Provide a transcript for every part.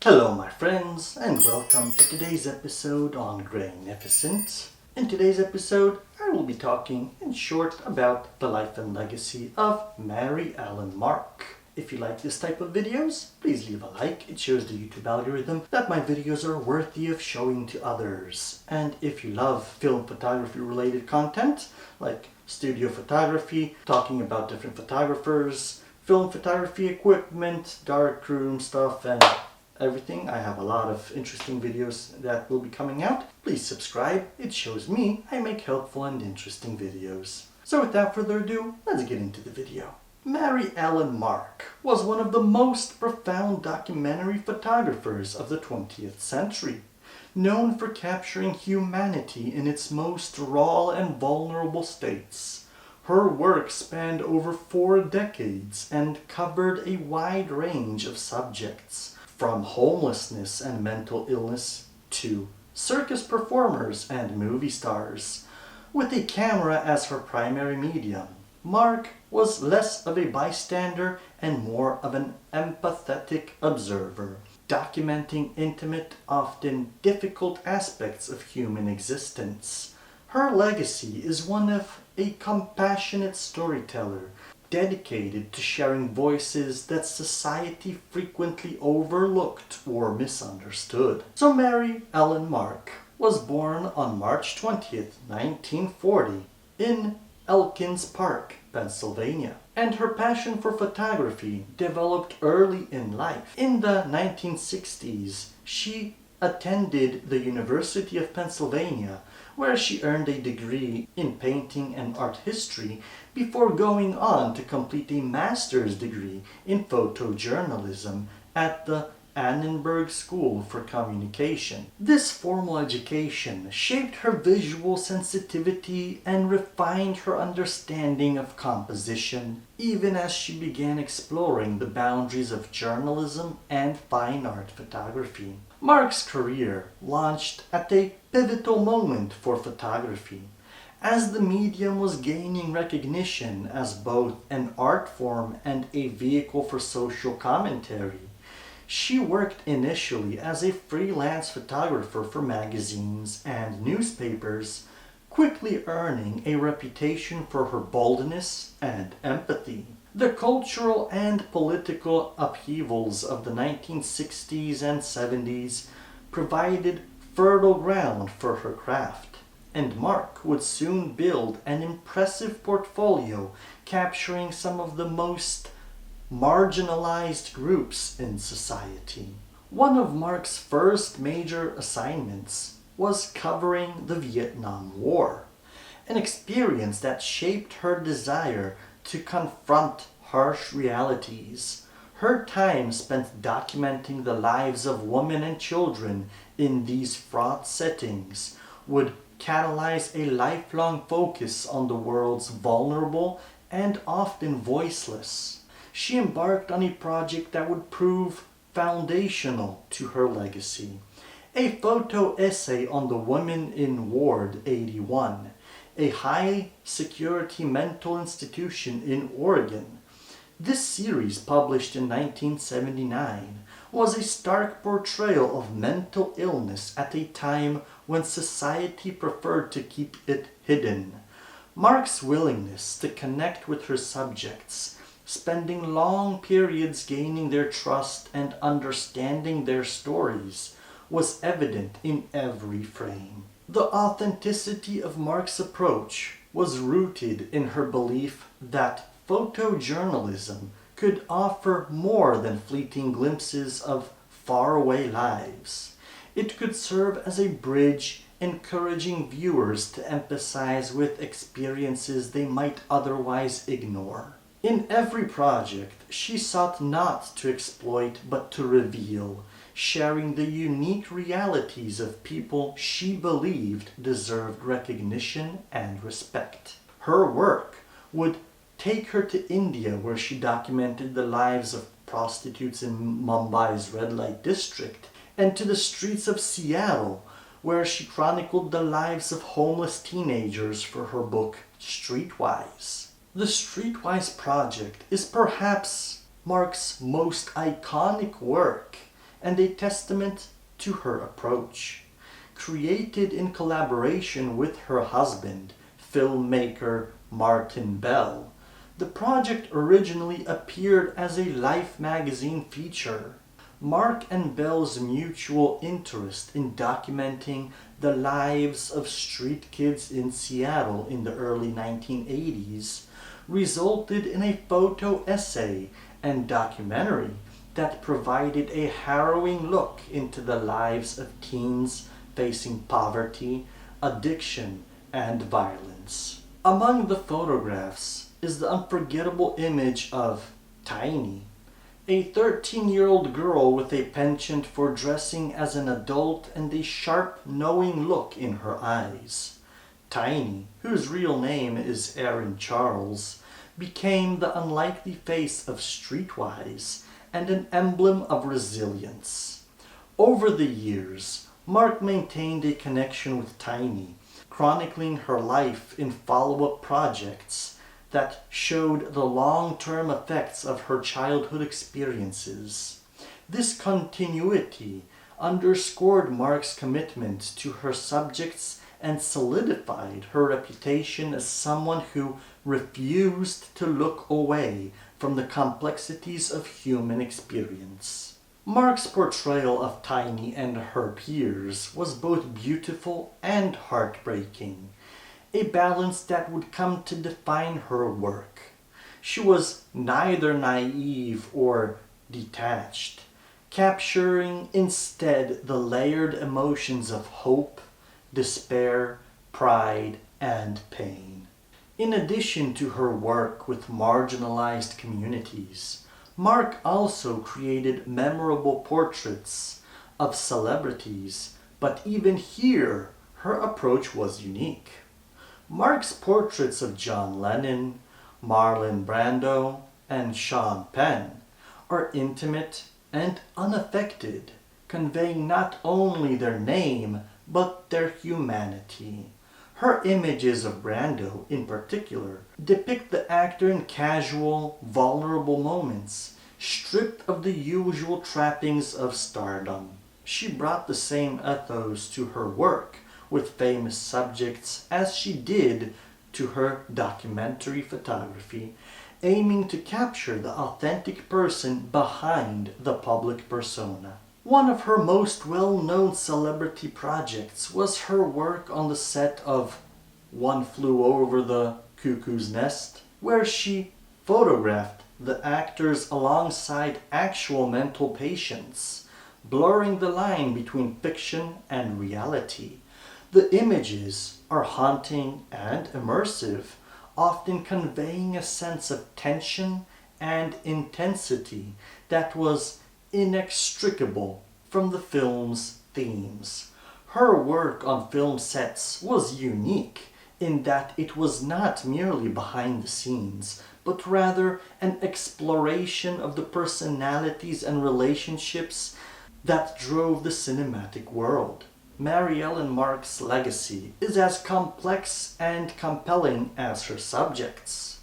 Hello my friends, and welcome to today's episode on Grainificent. In today's episode, I will be talking in short about the life and legacy of Mary Ellen Mark. If you like this type of videos, please leave a like. It shows the YouTube algorithm that my videos are worthy of showing to others. And if you love film photography related content, like studio photography, talking about different photographers, film photography equipment, darkroom stuff, and everything. I have a lot of interesting videos that will be coming out. Please subscribe. It shows me I make helpful and interesting videos. So without further ado, let's get into the video. Mary Ellen Mark was one of the most profound documentary photographers of the 20th century, known for capturing humanity in its most raw and vulnerable states. Her work spanned over 4 decades and covered a wide range of subjects, from homelessness and mental illness to circus performers and movie stars. With a camera as her primary medium, Mark was less of a bystander and more of an empathetic observer, documenting intimate, often difficult aspects of human existence. Her legacy is one of a compassionate storyteller, dedicated to sharing voices that society frequently overlooked or misunderstood. So Mary Ellen Mark was born on March 20th, 1940 in Elkins Park, Pennsylvania, and her passion for photography developed early in life. In the 1960s, she attended the University of Pennsylvania, where she earned a degree in painting and art history before going on to complete a master's degree in photojournalism at the Annenberg School for Communication. This formal education shaped her visual sensitivity and refined her understanding of composition, even as she began exploring the boundaries of journalism and fine art photography. Mark's career launched at a pivotal moment for photography, as the medium was gaining recognition as both an art form and a vehicle for social commentary. She worked initially as a freelance photographer for magazines and newspapers, quickly earning a reputation for her boldness and empathy. The cultural and political upheavals of the 1960s and 70s provided fertile ground for her craft, and Mark would soon build an impressive portfolio capturing some of the most marginalized groups in society. One of Mark's first major assignments was covering the Vietnam War, an experience that shaped her desire to confront harsh realities. Her time spent documenting the lives of women and children in these fraught settings would catalyze a lifelong focus on the world's vulnerable and often voiceless. She embarked on a project that would prove foundational to her legacy, a photo essay on the women in Ward 81, a high-security mental institution in Oregon. This series, published in 1979, was a stark portrayal of mental illness at a time when society preferred to keep it hidden. Mark's willingness to connect with her subjects, spending long periods gaining their trust and understanding their stories, was evident in every frame. The authenticity of Mark's approach was rooted in her belief that photojournalism could offer more than fleeting glimpses of faraway lives. It could serve as a bridge, encouraging viewers to empathize with experiences they might otherwise ignore. In every project, she sought not to exploit but to reveal, sharing the unique realities of people she believed deserved recognition and respect. Her work would take her to India, where she documented the lives of prostitutes in Mumbai's red light district, and to the streets of Seattle, where she chronicled the lives of homeless teenagers for her book Streetwise. The Streetwise project is perhaps Mark's most iconic work, and a testament to her approach. Created in collaboration with her husband, filmmaker Martin Bell, the project originally appeared as a Life magazine feature. Mark and Bell's mutual interest in documenting the lives of street kids in Seattle in the early 1980s resulted in a photo essay and documentary that provided a harrowing look into the lives of teens facing poverty, addiction, and violence. Among the photographs is the unforgettable image of Tiny, a 13-year-old girl with a penchant for dressing as an adult and a sharp, knowing look in her eyes. Tiny, whose real name is Erin Charles, became the unlikely face of Streetwise and an emblem of resilience. Over the years, Mark maintained a connection with Tiny, chronicling her life in follow-up projects that showed the long-term effects of her childhood experiences. This continuity underscored Mark's commitment to her subjects and solidified her reputation as someone who refused to look away from the complexities of human experience. Mark's portrayal of Tiny and her peers was both beautiful and heartbreaking, a balance that would come to define her work. She was neither naive or detached, capturing instead the layered emotions of hope, despair, pride, and pain. In addition to her work with marginalized communities, Mark also created memorable portraits of celebrities, but even here, her approach was unique. Mark's portraits of John Lennon, Marlon Brando, and Sean Penn are intimate and unaffected, conveying not only their name but their humanity. Her images of Brando, in particular, depict the actor in casual, vulnerable moments, stripped of the usual trappings of stardom. She brought the same ethos to her work with famous subjects as she did to her documentary photography, aiming to capture the authentic person behind the public persona. One of her most well-known celebrity projects was her work on the set of One Flew Over the Cuckoo's Nest, where she photographed the actors alongside actual mental patients, blurring the line between fiction and reality. The images are haunting and immersive, often conveying a sense of tension and intensity that was inextricable from the film's themes. Her work on film sets was unique in that it was not merely behind the scenes, but rather an exploration of the personalities and relationships that drove the cinematic world. Mary Ellen Mark's legacy is as complex and compelling as her subjects.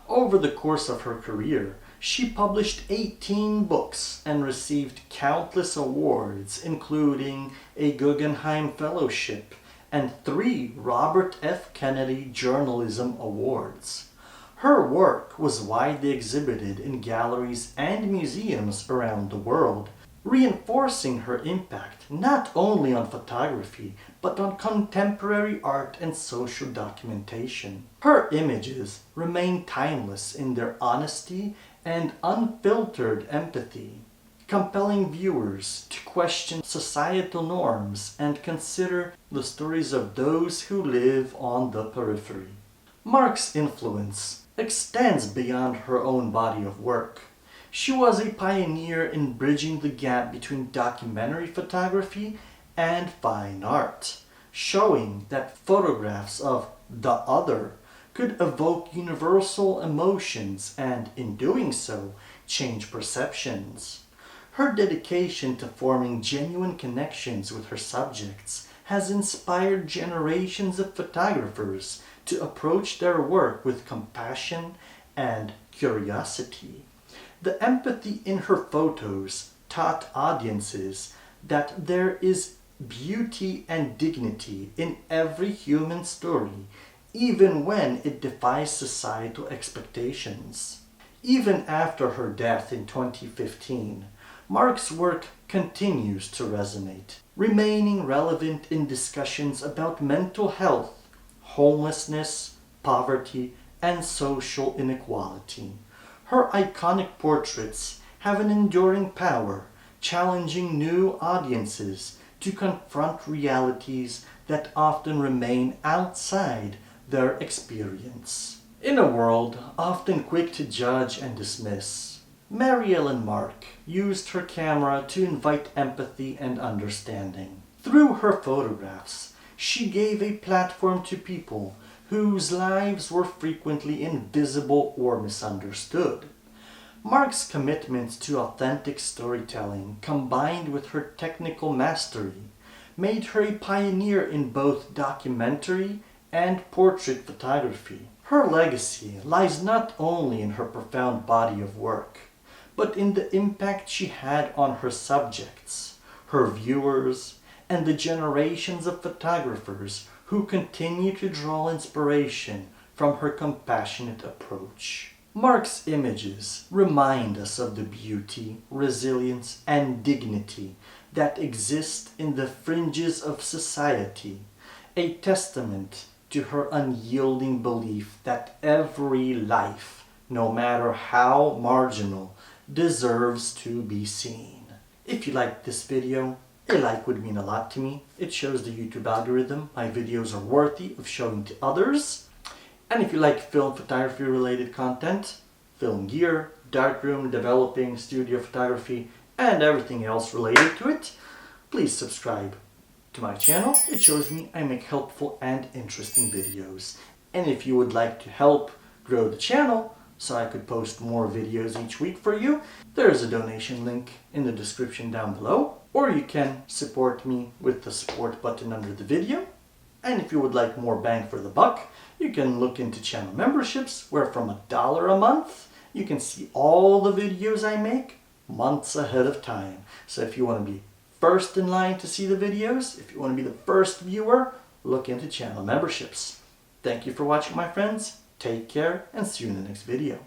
Over the course of her career, she published 18 books and received countless awards, including a Guggenheim Fellowship and 3 Robert F. Kennedy Journalism Awards. Her work was widely exhibited in galleries and museums around the world, reinforcing her impact not only on photography but on contemporary art and social documentation. Her images remain timeless in their honesty and unfiltered empathy, compelling viewers to question societal norms and consider the stories of those who live on the periphery. Mark's influence extends beyond her own body of work. She was a pioneer in bridging the gap between documentary photography and fine art, showing that photographs of the other could evoke universal emotions and, in doing so, change perceptions. Her dedication to forming genuine connections with her subjects has inspired generations of photographers to approach their work with compassion and curiosity. The empathy in her photos taught audiences that there is beauty and dignity in every human story, even when it defies societal expectations. Even after her death in 2015, Mark's work continues to resonate, remaining relevant in discussions about mental health, homelessness, poverty, and social inequality. Her iconic portraits have an enduring power, challenging new audiences to confront realities that often remain outside their experience. In a world often quick to judge and dismiss, Mary Ellen Mark used her camera to invite empathy and understanding. Through her photographs, she gave a platform to people whose lives were frequently invisible or misunderstood. Mark's commitment to authentic storytelling, combined with her technical mastery, made her a pioneer in both documentary and portrait photography. Her legacy lies not only in her profound body of work, but in the impact she had on her subjects, her viewers, and the generations of photographers who continue to draw inspiration from her compassionate approach. Mark's images remind us of the beauty, resilience, and dignity that exist in the fringes of society, a testament to her unyielding belief that every life, no matter how marginal, deserves to be seen. If you liked this video, a like would mean a lot to me. It shows the YouTube algorithm my videos are worthy of showing to others. And if you like film photography related content, film gear, darkroom, developing, studio photography, and everything else related to it, please subscribe to my channel. It shows me I make helpful and interesting videos. And if you would like to help grow the channel so I could post more videos each week for you, there is a donation link in the description down below, or you can support me with the support button under the video. And if you would like more bang for the buck, you can look into channel memberships, where from $1 a month you can see all the videos I make months ahead of time. So if you want to be first in line to see the videos, if you want to be the first viewer, look into channel memberships. Thank you for watching, my friends. Take care and see you in the next video.